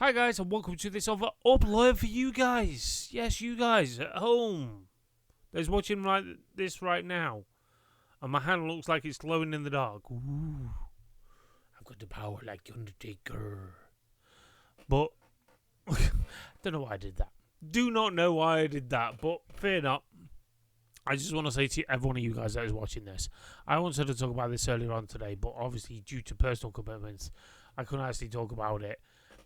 Hi guys, and welcome to this other upload for you guys. Yes, you guys at home. There's watching this right now. And my hand looks like it's glowing in the dark. Ooh. I've got the power like the Undertaker. But, don't know why I did that. Do not know why I did that, but fear not. I just want to say to every one of you guys that is watching this, I wanted to talk about this earlier on today, but obviously due to personal commitments, I couldn't actually talk about it.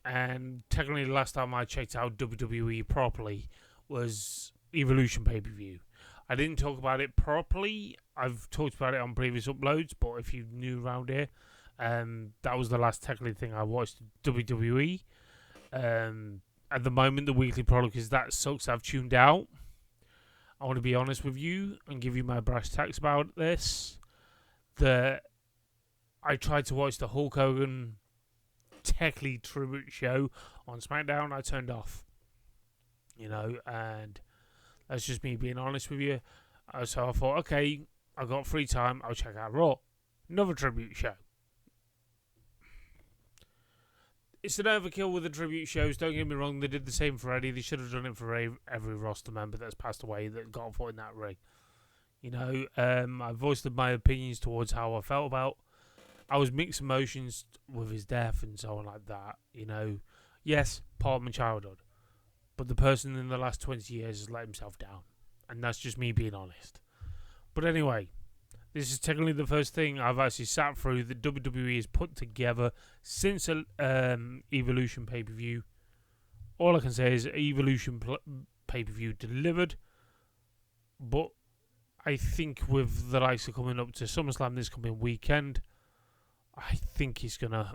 And technically, the last time I checked out WWE properly was Evolution pay-per-view. I didn't talk about it properly. I've talked about it on previous uploads, but if you're new around here, that was the last technically thing I watched WWE. At the moment, the weekly product is that sucks. I've tuned out. I want to be honest with you and give you my brass tacks about this. I tried to watch the Hulk Hogan technically tribute show on SmackDown. I turned off, and that's just me being honest with you. So I thought, okay, I've got free time, I'll check out Raw, another tribute show. It's an overkill with the tribute shows, don't get me wrong. They did the same for Eddie. They should have done it for every roster member that's passed away that got fought in that ring. I voiced my opinions towards how I felt about. I was mixed emotions with his death and so on like that. Yes, part of my childhood. But the person in the last 20 years has let himself down. And that's just me being honest. But anyway, this is technically the first thing I've actually sat through that WWE has put together since Evolution pay-per-view. All I can say is Evolution pay-per-view delivered. But I think with the likes of coming up to SummerSlam this coming weekend, I think he's going to...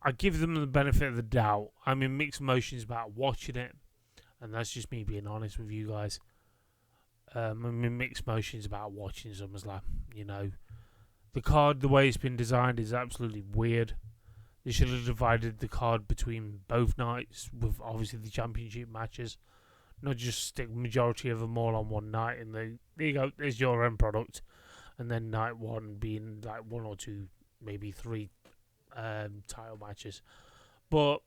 I give them the benefit of the doubt. I'm in mixed emotions about watching it. And that's just me being honest with you guys. I'm in mixed emotions about watching SummerSlam. The card, the way it's been designed, is absolutely weird. They should have divided the card between both nights with obviously the championship matches. Not just stick majority of them all on one night. And there you go, there's your end product. And then night one being like one or two, maybe three title matches. But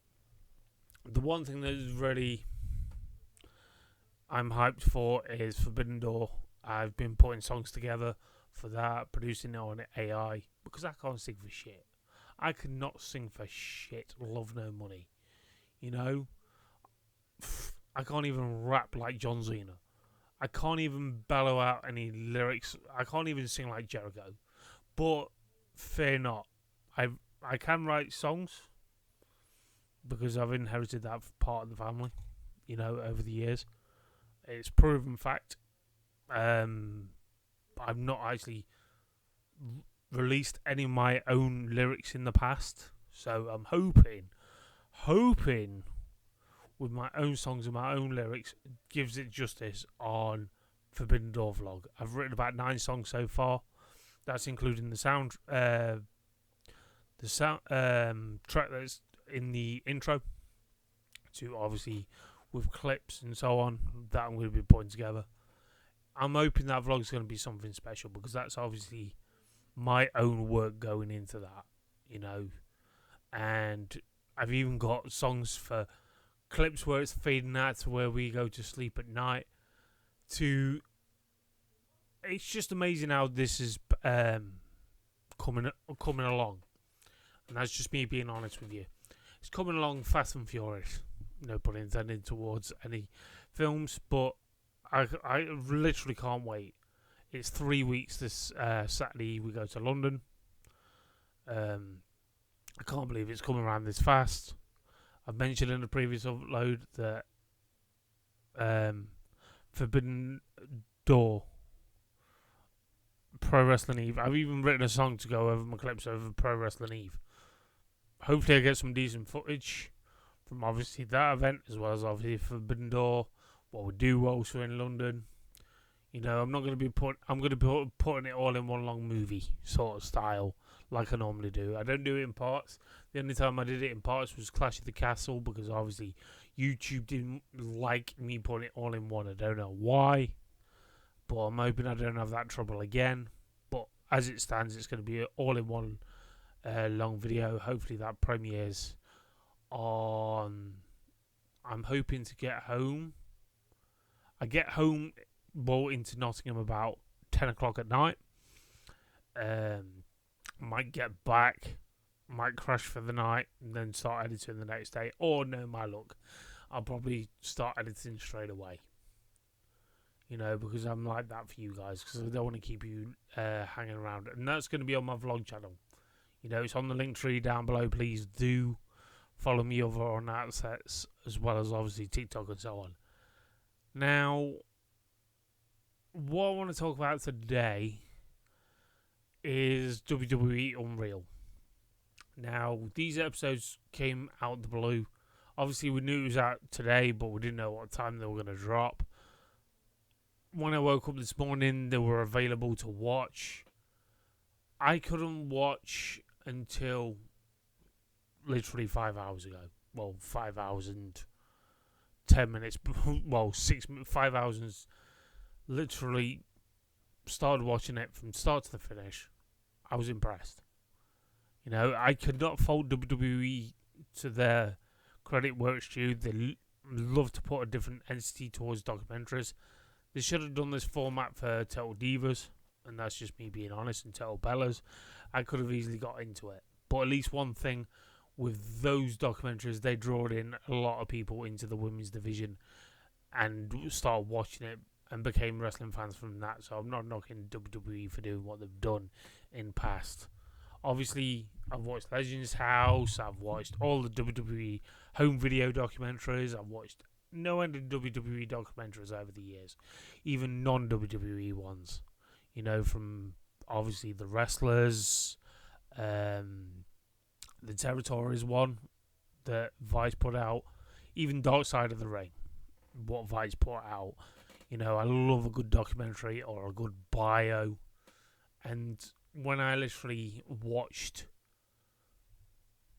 the one thing that is really I'm hyped for is Forbidden Door. I've been putting songs together for that, producing it on AI, because I can't sing for shit. I cannot sing for shit. Love no money. I can't even rap like John Cena. I can't even bellow out any lyrics. I can't even sing like Jericho. But fear not. I can write songs because I've inherited that part of the family, over the years. It's proven fact. I've not actually released any of my own lyrics in the past. So I'm hoping with my own songs and my own lyrics gives it justice on Forbidden Door vlog. I've written about 9 songs so far. That's including the sound track that's in the intro, to obviously with clips and so on that I'm going to be putting together. I'm hoping that vlog's going to be something special because that's obviously my own work going into that, and I've even got songs for clips where it's fading out to where we go to sleep at night. It's just amazing how this is coming along, and that's just me being honest with you. It's coming along fast and furious. No pun intended towards any films, but I literally can't wait. It's 3 weeks this Saturday. We go to London. I can't believe it's coming around this fast. I've mentioned in the previous upload that Forbidden Door, Pro Wrestling Eve. I've even written a song to go over my clips over Pro Wrestling Eve. Hopefully I get some decent footage from obviously that event, as well as obviously Forbidden Door, what we do whilst we're in London. I'm not going to be putting it all in one long movie sort of style like I normally do. I don't do it in parts. The only time I did it in parts was Clash of the Castle, because obviously YouTube didn't like me putting it all in one. I don't know why, but I'm hoping I don't have that trouble again. But as it stands, it's going to be all in one long video. Hopefully that premieres on... I'm hoping to get home. I get home, into Nottingham about 10 o'clock at night. Might get back, might crash for the night, and then start editing the next day. Or, no, my luck, I'll probably start editing straight away. Because I'm like that for you guys, because I don't want to keep you hanging around. And that's going to be on my vlog channel. It's on the link tree down below. Please do follow me over on Outsets, as well as obviously TikTok and so on. Now, what I want to talk about today is WWE Unreal. Now, these episodes came out the blue. Obviously, we knew it was out today, but we didn't know what time they were going to drop. When I woke up this morning, they were available to watch. I couldn't watch until literally 5 hours ago. Well, 5 hours and 10 minutes. Well, 5 hours and literally started watching it from start to the finish. I was impressed. I could not fault WWE to their credit where it's due. They love to put a different entity towards documentaries. They should have done this format for Total Divas, and that's just me being honest, and Total Bellas. I could have easily got into it. But at least one thing with those documentaries, they drawed in a lot of people into the women's division and started watching it and became wrestling fans from that. So I'm not knocking WWE for doing what they've done in past. Obviously, I've watched Legends House, I've watched all the WWE home video documentaries, I've watched no end of WWE documentaries over the years, even non-WWE ones. From obviously the wrestlers, the territories one that Vice put out, even Dark Side of the Ring, what Vice put out. I love a good documentary or a good bio. And when I literally watched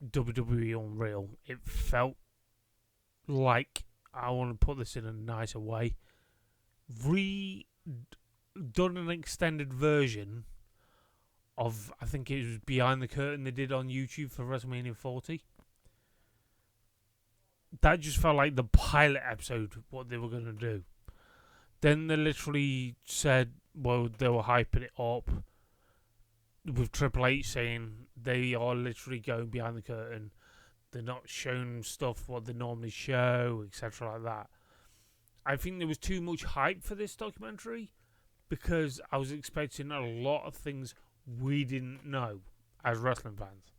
WWE Unreal, it felt like, I want to put this in a nicer way, done an extended version of, I think it was Behind the Curtain they did on YouTube for WrestleMania 40. That just felt like the pilot episode, what they were going to do. Then they literally said, well, they were hyping it up with Triple H saying they are literally going behind the curtain. They're not showing stuff what they normally show, etc. like that. I think there was too much hype for this documentary because I was expecting a lot of things we didn't know as wrestling fans.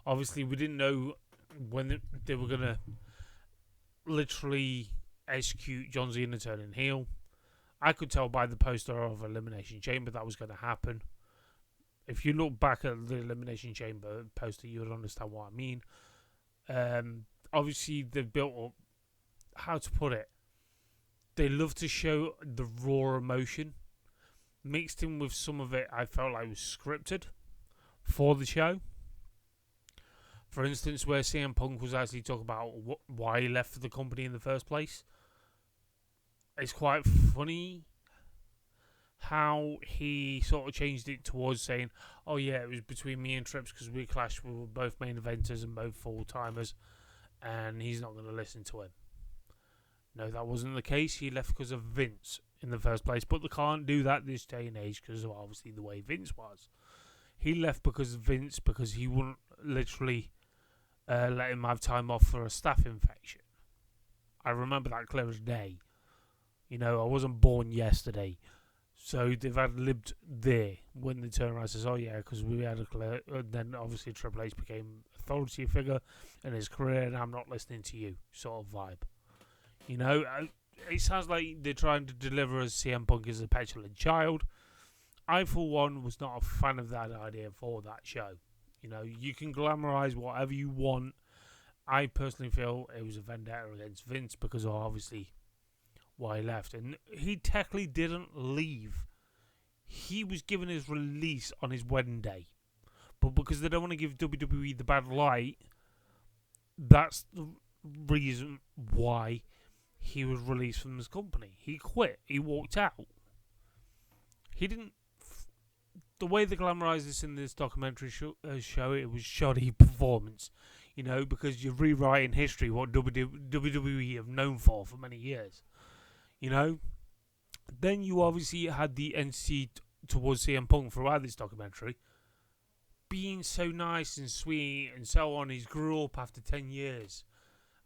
Obviously, we didn't know when they were going to literally execute John Cena turning heel. I could tell by the poster of Elimination Chamber that was going to happen. If you look back at the Elimination Chamber poster, you would understand what I mean. Obviously, they've built up, how to put it, they love to show the raw emotion. Mixed in with some of it, I felt like was scripted for the show. For instance, where CM Punk was actually talking about why he left the company in the first place. It's quite funny how he sort of changed it towards saying, oh yeah, it was between me and Trips because we clashed, we were both main eventers and both full-timers, and he's not going to listen to him. No, that wasn't the case. He left because of Vince in the first place, but they can't do that this day and age because of obviously the way Vince was. He left because of Vince, because he wouldn't literally let him have time off for a staph infection. I remember that clear as day. I wasn't born yesterday. So they've ad-libbed there when they turn around and says, oh yeah, because we had a clear... And then obviously Triple H became authority figure in his career, and I'm not listening to you sort of vibe. It sounds like they're trying to deliver as CM Punk as a petulant child. I, for one, was not a fan of that idea for that show. You can glamorize whatever you want. I personally feel it was a vendetta against Vince because of obviously why he left. And he technically didn't leave. He was given his release on his wedding day. But because they don't want to give WWE the bad light, that's the reason why he was released from this company. He quit. He walked out. He didn't the way they glamorized this in this documentary show, it was shoddy performance. Because you're rewriting history, what WWE have known for many years. Then you obviously had the NC towards CM Punk throughout this documentary, being so nice and sweet and so on. He's grew up after 10 years,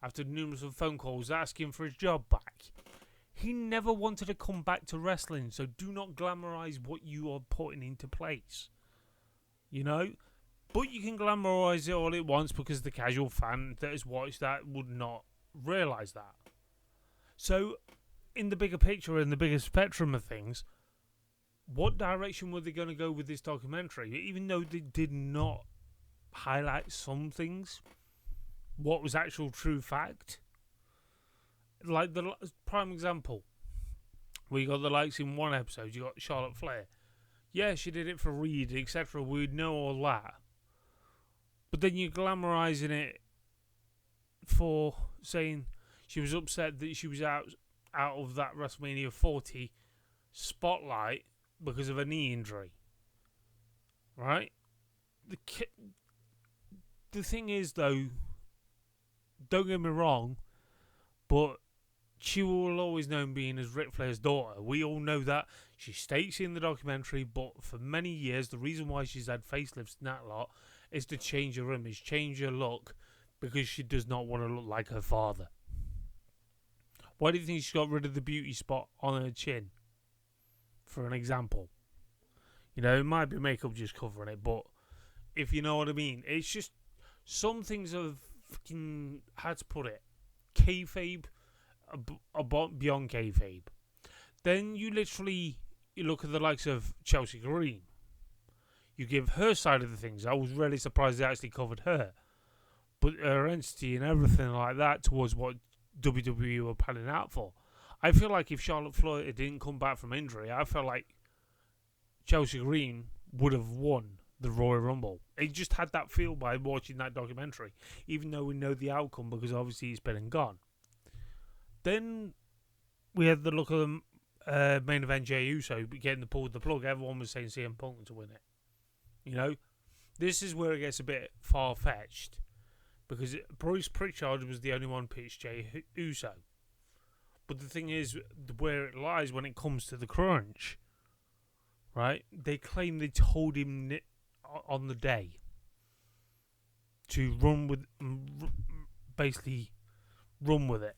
after numerous phone calls asking for his job back. He never wanted to come back to wrestling, so do not glamorize what you are putting into place. But you can glamorize it all at once because the casual fan that has watched that would not realize that. So, in the bigger picture and the bigger spectrum of things, what direction were they going to go with this documentary? Even though they did not highlight some things, what was actual true fact? Like the prime example, we got the likes in one episode. You got Charlotte Flair. Yeah, she did it for Reed, etc. We'd know all that. But then you're glamorizing it for saying she was upset that she was out of that WrestleMania 40 spotlight because of a knee injury. Right? The thing is, though, don't get me wrong, but she will always known being as Ric Flair's daughter. We all know that. She states in the documentary, but for many years, the reason why she's had facelifts and that lot is to change her image, change her look, because she does not want to look like her father. Why do you think she got rid of the beauty spot on her chin? For an example. It might be makeup just covering it, but if you know what I mean. It's just, some things have fucking, how to put it, kayfabe, beyond kayfabe. Then you look at the likes of Chelsea Green. You give her side of the things. I was really surprised they actually covered her. But her entity and everything like that towards what WWE were panning out for. I feel like if Charlotte Flair didn't come back from injury, I felt like Chelsea Green would have won the Royal Rumble. It just had that feel by watching that documentary, even though we know the outcome because obviously it's been and gone. Then we had the look of the main event, Jey Uso getting the pull with the plug. Everyone was saying CM Punk to win it. This is where it gets a bit far-fetched because Bruce Pritchard was the only one pitched Jey Uso. But the thing is, where it lies when it comes to the crunch, right? They claim they told him on the day to basically run with it,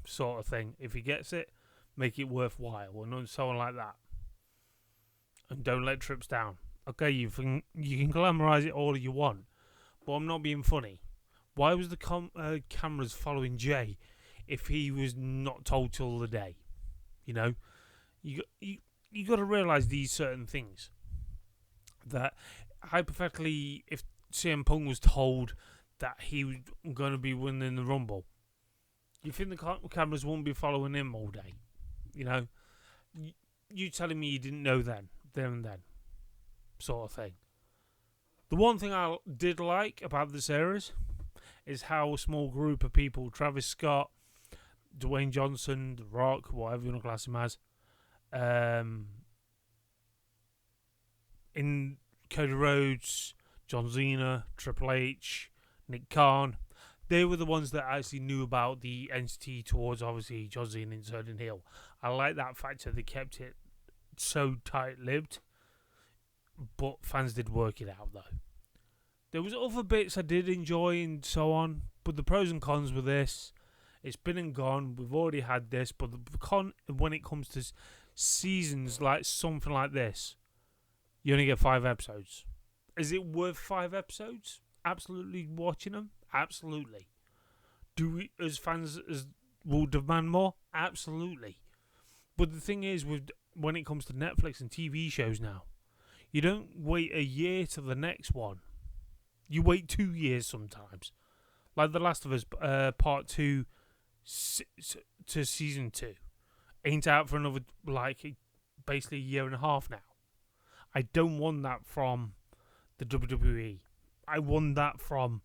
sort of thing. If he gets it, make it worthwhile, and so on like that. And don't let trips down. Okay, you can glamorize it all you want, but I'm not being funny. Why was the cameras following Jay if he was not told till the day? You got to realize these certain things. That hypothetically, if CM Punk was told that he was going to be winning the Rumble, you think the cameras won't be following him all day? You telling me you didn't know then and then, sort of thing. The one thing I did like about the series is how a small group of people, Travis Scott, Dwayne Johnson, The Rock, whatever you want to class him as, in Cody Rhodes, John Cena, Triple H, Nick Khan, they were the ones that actually knew about the entity towards, obviously, John Cena inserting heel. I like that factor. They kept it so tight-lived, but fans did work it out, though. There was other bits I did enjoy and so on, but the pros and cons with this, it's been and gone. We've already had this, but the con when it comes to seasons like something like this, you only get 5 episodes. Is it worth 5 episodes? Absolutely watching them? Absolutely. Do we, as fans, will demand more? Absolutely. But the thing is, when it comes to Netflix and TV shows now, you don't wait a year to the next one. You wait 2 years sometimes. Like The Last of Us Part 2 to Season 2. Ain't out for another, basically a year and a half now. I don't want that from the WWE. I want that from,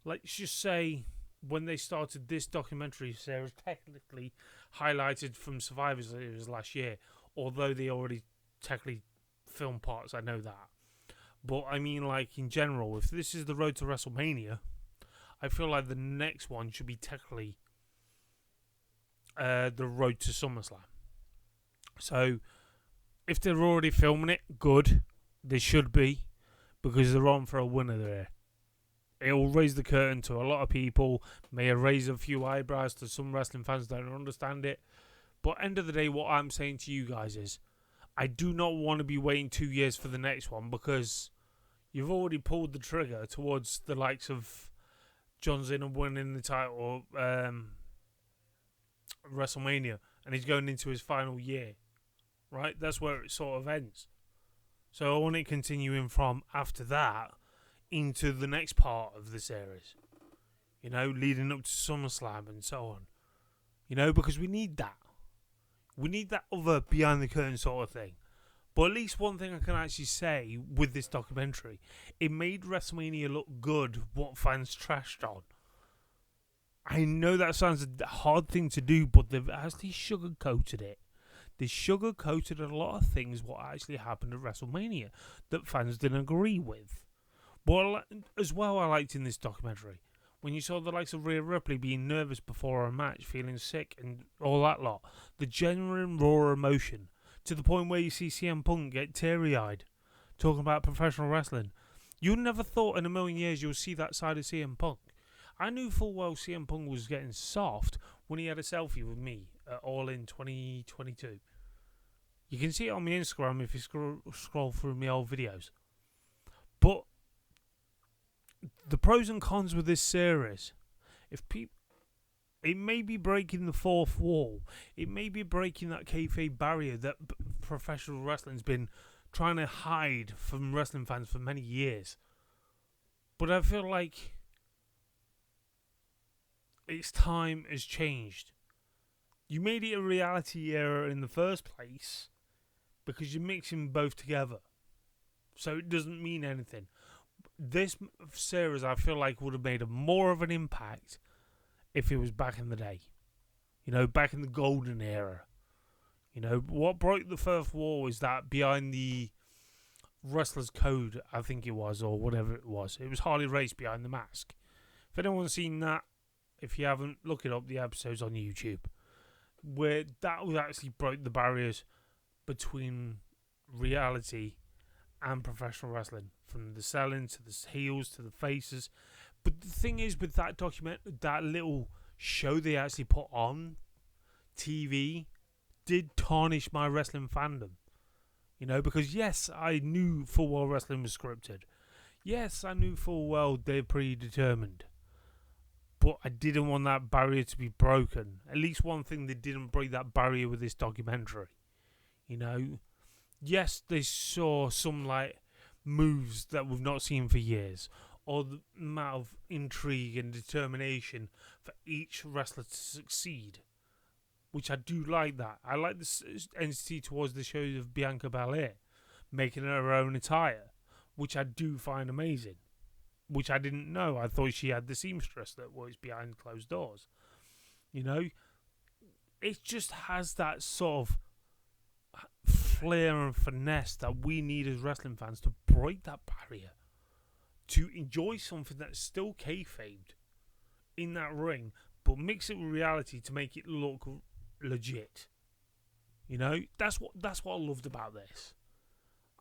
let's just say, when they started this documentary series, technically highlighted from Survivor Series last year, although they already technically film parts, I know that. But I mean, like, in general, if this is the road to WrestleMania, I feel like the next one should be technically the road to SummerSlam. So, if they're already filming it, good. They should be, because they're on for a winner there. It will raise the curtain to a lot of people, may raise a few eyebrows to some wrestling fans that don't understand it. But end of the day, what I'm saying to you guys is, I do not want to be waiting 2 years for the next one, because you've already pulled the trigger towards the likes of John Cena winning the title WrestleMania, and he's going into his final year, right? That's where it sort of ends. So I want it continuing from after that into the next part of the series, you know, leading up to SummerSlam and so on, you know, because we need that. We need that other behind the curtain sort of thing. But at least one thing I can actually say with this documentary, it made WrestleMania look good what fans trashed on. I know that sounds a hard thing to do, but they've actually sugarcoated it. They sugarcoated a lot of things what actually happened at WrestleMania that fans didn't agree with. But as well, I liked in this documentary, when you saw the likes of Rhea Ripley being nervous before a match, feeling sick and all that lot, the genuine raw emotion, to the point where you see CM Punk get teary-eyed, talking about professional wrestling. You never thought in a million years you'll see that side of CM Punk. I knew full well CM Punk was getting soft when he had a selfie with me at All In 2022. You can see it on my Instagram if you scroll through my old videos. But the pros and cons with this series, it may be breaking the fourth wall. It may be breaking that kayfabe barrier that professional wrestling's been trying to hide from wrestling fans for many years. But I feel like its time has changed. You made it a reality era in the first place because you're mixing both together. So it doesn't mean anything. This series, I feel like, would have made more of an impact if it was back in the day. You know, back in the golden era. You know, what broke the fourth wall is that behind the wrestler's code, I think it was, or whatever it was Harley Race behind the mask. If anyone's seen that, if you haven't, look it up, the episode's on YouTube. Where that was actually broke the barriers between reality and professional wrestling, from the selling to the heels to the faces. But the thing is, with that that little show they actually put on TV, did tarnish my wrestling fandom. You know, because yes, I knew full well wrestling was scripted. Yes, I knew full well they're predetermined. But I didn't want that barrier to be broken. At least one thing, they didn't break that barrier with this documentary. You know, yes, they saw some like moves that we've not seen for years, or the amount of intrigue and determination for each wrestler to succeed, which I do like that. I like this entity towards the show of Bianca Belair making her own attire, which I do find amazing. Which I didn't know. I thought she had the seamstress that was behind closed doors. You know, it just has that sort of flair and finesse that we need as wrestling fans to break that barrier, to enjoy something that's still kayfabed in that ring, but mix it with reality to make it look legit. You know, that's what I loved about this.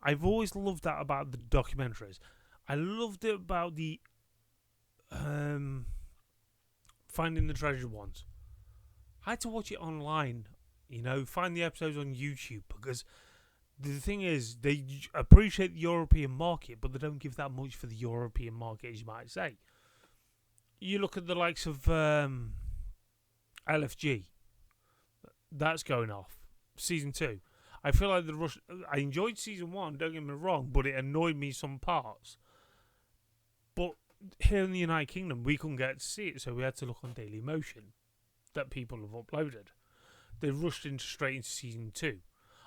I've always loved that about the documentaries. I loved it about the Finding the Treasure ones. I had to watch it online, you know, find the episodes on YouTube, because the thing is, they appreciate the European market, but they don't give that much for the European market, as you might say. You look at the likes of LFG. That's going off. Season 2. I feel like I enjoyed Season 1, don't get me wrong, but it annoyed me some parts. But here in the United Kingdom, we couldn't get to see it, so we had to look on Daily Motion that people have uploaded. They rushed straight into Season 2.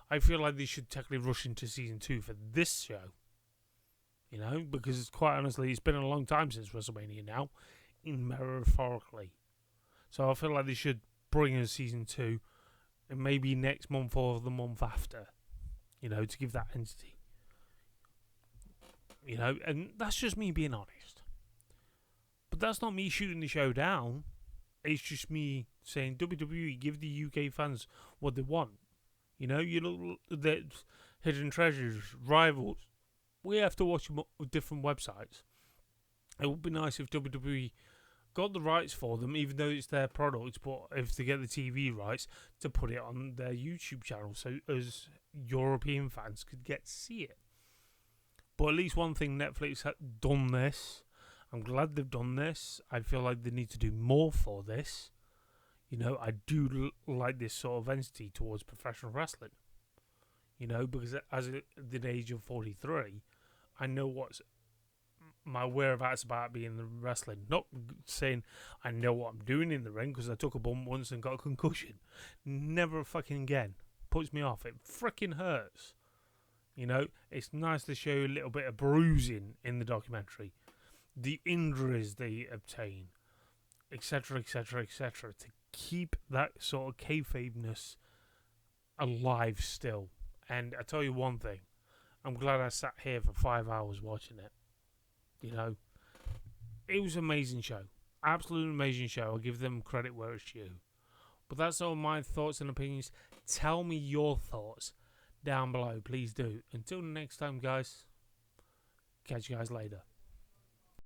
I feel like they should technically rush into Season 2 for this show. You know, because quite honestly, it's been a long time since WrestleMania now, metaphorically. So I feel like they should bring in Season 2, and maybe next month or the month after, you know, to give that entity. You know, and that's just me being honest. But that's not me shooting the show down. It's just me saying, WWE, give the UK fans what they want. You know, you look at Hidden Treasures, Rivals. We have to watch them on different websites. It would be nice if WWE got the rights for them, even though it's their product, but if they get the TV rights, to put it on their YouTube channel so as European fans could get to see it. But at least one thing, Netflix has done this. I'm glad they've done this. I feel like they need to do more for this. You know, I do like this sort of entity towards professional wrestling. You know, because as at the age of 43, I know what's my whereabouts about being in wrestling. Not saying I know what I'm doing in the ring, because I took a bump once and got a concussion. Never fucking again. Puts me off. It freaking hurts. You know, it's nice to show a little bit of bruising in the documentary. The injuries they obtain, etc., etc., etc., to keep that sort of kayfabeness alive still. And I tell you one thing, I'm glad I sat here for 5 hours watching it. You know, it was an amazing show. Absolutely amazing show. I'll give them credit where it's due. But that's all my thoughts and opinions. Tell me your thoughts down below. Please do. Until next time, guys. Catch you guys later.